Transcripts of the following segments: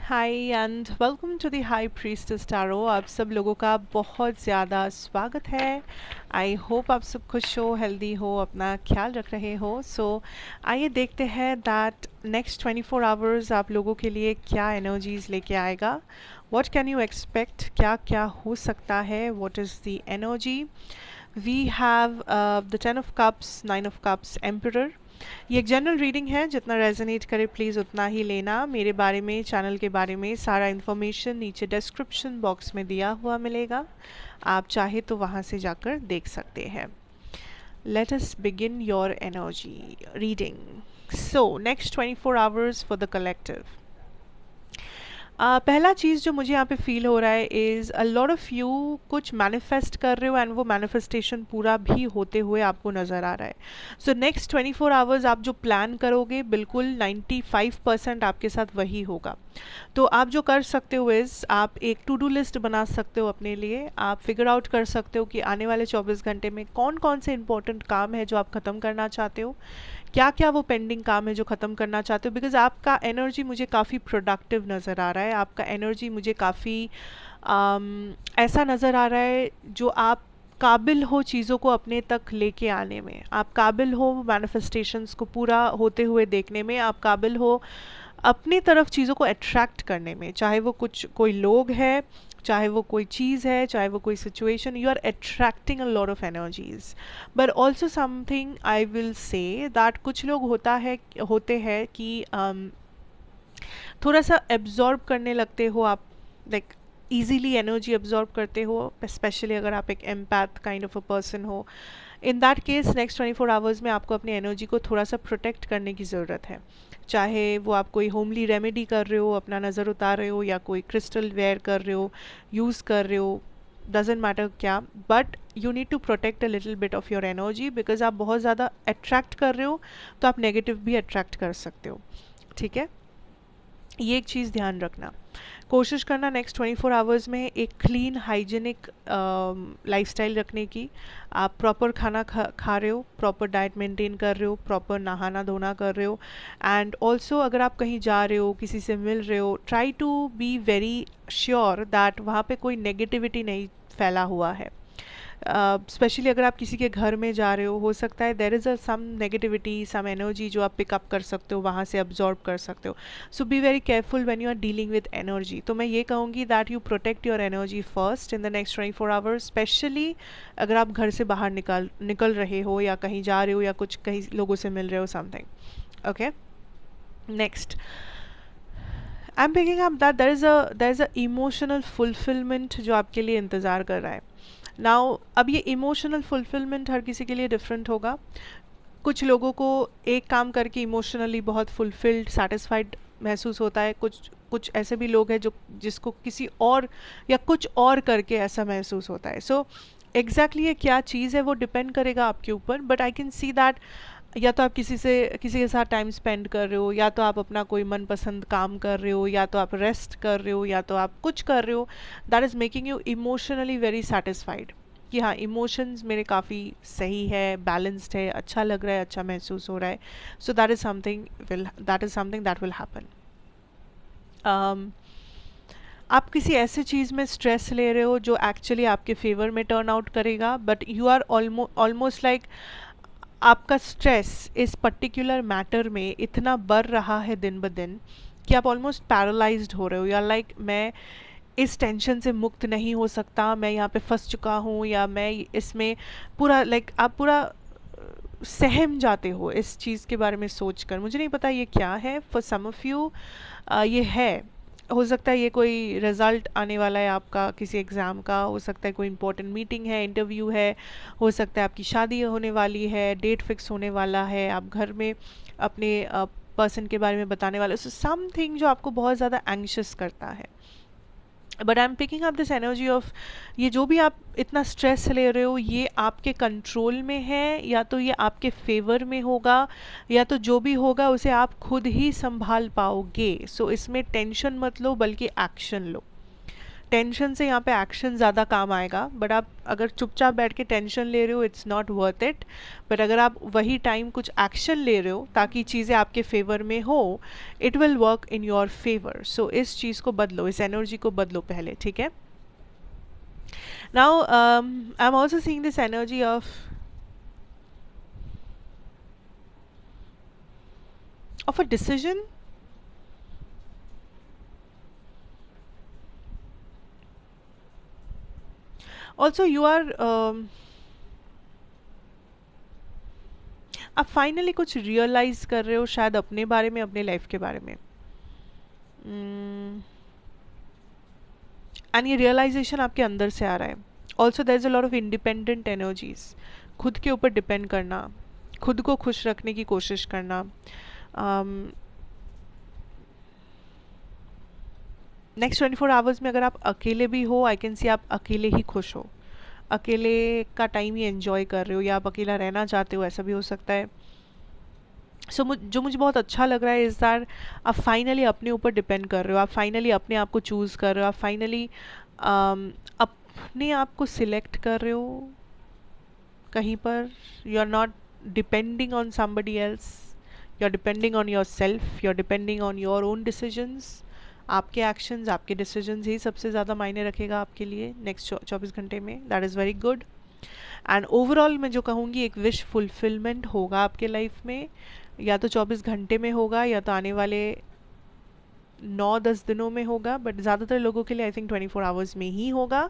Hi and welcome to the High Priestess tarot. आप सब लोगों का बहुत ज़्यादा स्वागत है। आई होप आप सब खुश हो, हेल्दी हो, अपना ख्याल रख रहे हो। आइए देखते हैं दैट नेक्स्ट 24 आवर्स आप लोगों के लिए क्या एनर्जीज लेके आएगा। व्हाट कैन यू एक्सपेक्ट, क्या क्या हो सकता है, what is the energy. We have the 10 of Cups, 9 of Cups, Emperor. ये एक जनरल रीडिंग है, जितना रेजोनेट करे प्लीज़ उतना ही लेना। मेरे बारे में, चैनल के बारे में सारा इन्फॉर्मेशन नीचे डिस्क्रिप्शन बॉक्स में दिया हुआ मिलेगा, आप चाहे तो वहाँ से जाकर देख सकते हैं। Let us begin your energy reading. So next 24 hours for the collective. पहला चीज़ जो मुझे यहाँ पे फील हो रहा है is a lot of you कुछ मैनिफेस्ट कर रहे हो एंड वो मैनिफेस्टेशन पूरा भी होते हुए आपको नज़र आ रहा है। सो नेक्स्ट 24 आवर्स आप जो प्लान करोगे बिल्कुल 95% आपके साथ वही होगा। तो आप जो कर सकते हो इज़ आप एक टू डू लिस्ट बना सकते हो अपने लिए। आप फिगर आउट कर सकते हो कि आने वाले 24 घंटे में कौन कौन से इंपॉर्टेंट काम है जो आप ख़त्म करना चाहते हो, क्या क्या वो पेंडिंग काम है जो ख़त्म करना चाहते हो। बिकॉज आपका एनर्जी मुझे काफ़ी प्रोडक्टिव नज़र आ रहा है, आपका एनर्जी मुझे काफ़ी ऐसा नज़र आ रहा है जो आप काबिल हो चीज़ों को अपने तक लेके आने में, आप काबिल हो मैनिफेस्टेशंस को पूरा होते हुए देखने में, आप काबिल हो अपनी तरफ चीज़ों को अट्रैक्ट करने में। चाहे वो कुछ कोई लोग है, चाहे वो कोई चीज़ है, चाहे वो कोई situation, you are attracting a lot of energies. But also something I will say that कुछ लोग होते हैं कि थोड़ा सा एब्जॉर्ब करने लगते हो आप, लाइक ईजीली एनर्जी एब्जॉर्ब करते हो, स्पेशली अगर आप एक empath kind of a person हो। In that case next 24 hours में आपको अपनी एनर्जी को थोड़ा सा प्रोटेक्ट करने की ज़रूरत है। चाहे वो आप कोई होमली रेमेडी कर रहे हो, अपना नज़र उतार रहे हो, या कोई क्रिस्टल वेयर कर रहे हो, यूज़ कर रहे हो, डजेंट मैटर क्या, but you need to protect a little bit of your energy. Because आप बहुत ज़्यादा अट्रैक्ट कर रहे हो तो आप नेगेटिव भी अट्रैक्ट कर सकते हो। ठीक है, ये एक चीज़ ध्यान रखना। कोशिश करना नेक्स्ट 24 आवर्स में एक क्लीन हाइजीनिक लाइफस्टाइल रखने की। आप प्रॉपर खाना खा रहे हो, प्रॉपर डाइट मेंटेन कर रहे हो, प्रॉपर नहाना धोना कर रहे हो। एंड ऑल्सो अगर आप कहीं जा रहे हो, किसी से मिल रहे हो, try to be very sure that वहाँ पे कोई नेगेटिविटी नहीं फैला हुआ है। स्पेशली अगर आप किसी के घर में जा रहे हो सकता है there is a some negativity, some energy जो आप पिकअप कर सकते हो, वहाँ से अब्जॉर्ब कर सकते हो। So be very careful when you are dealing with energy. तो मैं ये कहूँगी that you protect your energy first in the next 24 hours, specially अगर आप घर से बाहर निकल रहे हो, या कहीं जा रहे हो, या कुछ कहीं लोगों से मिल रहे हो, something. Okay, next I am picking up that there is a emotional fulfilment जो आपके लिए इंतज़ार कर रहा है। नाउ अब ये इमोशनल फुलफिलमेंट हर किसी के लिए डिफरेंट होगा। कुछ लोगों को एक काम करके इमोशनली बहुत फुलफिल्ड, सेटिस्फाइड महसूस होता है। कुछ कुछ ऐसे भी लोग हैं जो जिसको किसी और या कुछ और करके ऐसा महसूस होता है। सो एग्जैक्टली ये क्या चीज़ है वो डिपेंड करेगा आपके ऊपर। But I can see that या तो आप किसी के साथ टाइम स्पेंड कर रहे हो, या तो आप अपना कोई मनपसंद काम कर रहे हो, या तो आप रेस्ट कर रहे हो, या तो आप कुछ कर रहे हो that is making you emotionally very satisfied कि हाँ, इमोशंस मेरे काफ़ी सही है, बैलेंस्ड है, अच्छा लग रहा है, अच्छा महसूस हो रहा है। So that is something that will happen. आप किसी ऐसे चीज़ में स्ट्रेस ले रहे हो जो एक्चुअली आपके फेवर में टर्न आउट करेगा, but you are almost like आपका स्ट्रेस इस पर्टिकुलर मैटर में इतना बढ़ रहा है दिन ब दिन कि आप ऑलमोस्ट पैरालाइज्ड हो रहे हो, या लाइक मैं इस टेंशन से मुक्त नहीं हो सकता, मैं यहाँ पे फंस चुका हूँ, या मैं इसमें पूरा आप पूरा सहम जाते हो इस चीज़ के बारे में सोचकर। मुझे नहीं पता ये क्या है, फॉर सम ऑफ यू ये है। हो सकता है ये कोई रिज़ल्ट आने वाला है आपका किसी एग्ज़ाम का, हो सकता है कोई इंपॉर्टेंट मीटिंग है, इंटरव्यू है, हो सकता है आपकी शादी होने वाली है, डेट फिक्स होने वाला है, आप घर में अपने पर्सन के बारे में बताने वाले। सो समथिंग जो आपको बहुत ज़्यादा एंग्शियस करता है। But I am picking up this energy of ये जो भी आप इतना स्ट्रेस ले रहे हो ये आपके कंट्रोल में है, या तो ये आपके फेवर में होगा, या तो जो भी होगा उसे आप खुद ही संभाल पाओगे। सो इसमें टेंशन मत लो, बल्कि एक्शन लो। टेंशन से यहाँ पे एक्शन ज़्यादा काम आएगा, बट आप अगर चुपचाप बैठ के टेंशन ले रहे हो it's not worth it. But अगर आप वही टाइम कुछ एक्शन ले रहे हो ताकि चीज़ें आपके फेवर में हो, it will work in your favour. So इस चीज़ को बदलो, इस एनर्जी को बदलो पहले, ठीक है। Now I am also seeing this energy of a decision. Also you are आप फाइनली कुछ रियलाइज कर रहे हो शायद अपने बारे में, अपने लाइफ के बारे में, एंड ये रियलाइजेशन आपके अंदर से आ रहा है। Also there is a lot of independent energies, खुद के ऊपर डिपेंड करना, खुद को खुश रखने की कोशिश करना। नेक्स्ट 24 आवर्स में अगर आप अकेले भी हो, आई कैन सी आप अकेले ही खुश हो, अकेले का टाइम ही एंजॉय कर रहे हो, या आप अकेला रहना चाहते हो, ऐसा भी हो सकता है। सो जो मुझे बहुत अच्छा लग रहा है इस बार आप फाइनली अपने ऊपर डिपेंड कर रहे हो, आप फाइनली अपने आप को चूज़ कर रहे हो, आप फाइनली अपने आप को सिलेक्ट कर रहे हो कहीं पर। You are not depending on somebody else, you are depending on your self, you are depending on your own decisions. आपके एक्शंस, आपके डिसीजंस ही सबसे ज़्यादा मायने रखेगा आपके लिए नेक्स्ट 24 घंटे में। That is very good. And overall मैं जो कहूँगी एक विश फुलफिलमेंट होगा आपके लाइफ में, या तो 24 घंटे में होगा या तो आने वाले 9-10 दिनों में होगा, बट ज़्यादातर लोगों के लिए आई थिंक 24 आवर्स में ही होगा।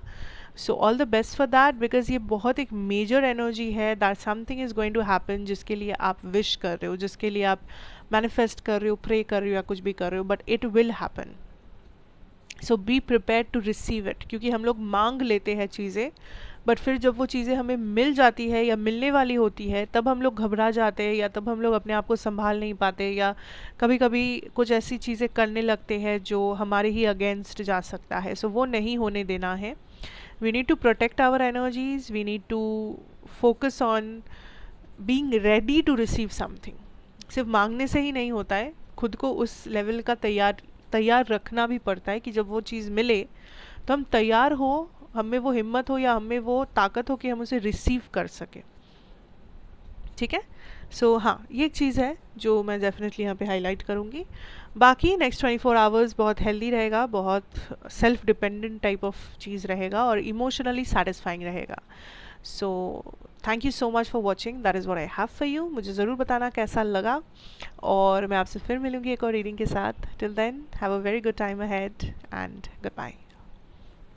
So all the best for that, because ये बहुत एक मेजर एनर्जी है, that something is going to happen, जिसके लिए आप विश कर रहे हो, जिसके लिए आप मैनिफेस्ट कर रहे हो, प्रे कर रहे हो, या कुछ भी कर रहे हो, but it will happen. So be prepared to receive it, क्योंकि हम लोग मांग लेते हैं चीज़ें, बट फिर जब वो चीज़ें हमें मिल जाती है या मिलने वाली होती है तब हम लोग घबरा जाते हैं, या तब हम लोग अपने आप को संभाल नहीं पाते, या कभी कभी कुछ ऐसी चीज़ें करने लगते हैं जो हमारे ही अगेंस्ट जा सकता है। सो वो नहीं होने देना है। We need to protect our energies, we need to focus on being ready to receive something. सिर्फ मांगने से ही नहीं होता है, खुद को उस लेवल का तैयार रखना भी पड़ता है कि जब वो चीज़ मिले तो हम तैयार हो, हमें वो हिम्मत हो या हमें वो ताकत हो कि हम उसे रिसीव कर सके, ठीक है। सो हाँ, ये एक चीज़ है जो मैं डेफिनेटली यहाँ पे हाईलाइट करूँगी। बाकी नेक्स्ट 24 आवर्स बहुत हेल्दी रहेगा, बहुत सेल्फ डिपेंडेंट टाइप ऑफ चीज़ रहेगा और इमोशनली सेटिस्फाइंग रहेगा। So thank you so much for watching, that is what I have for you. मुझे ज़रूर बताना कैसा लगा, और मैं आपसे फिर मिलूँगी एक और रीडिंग के साथ। Till then have a very good time ahead and good bye.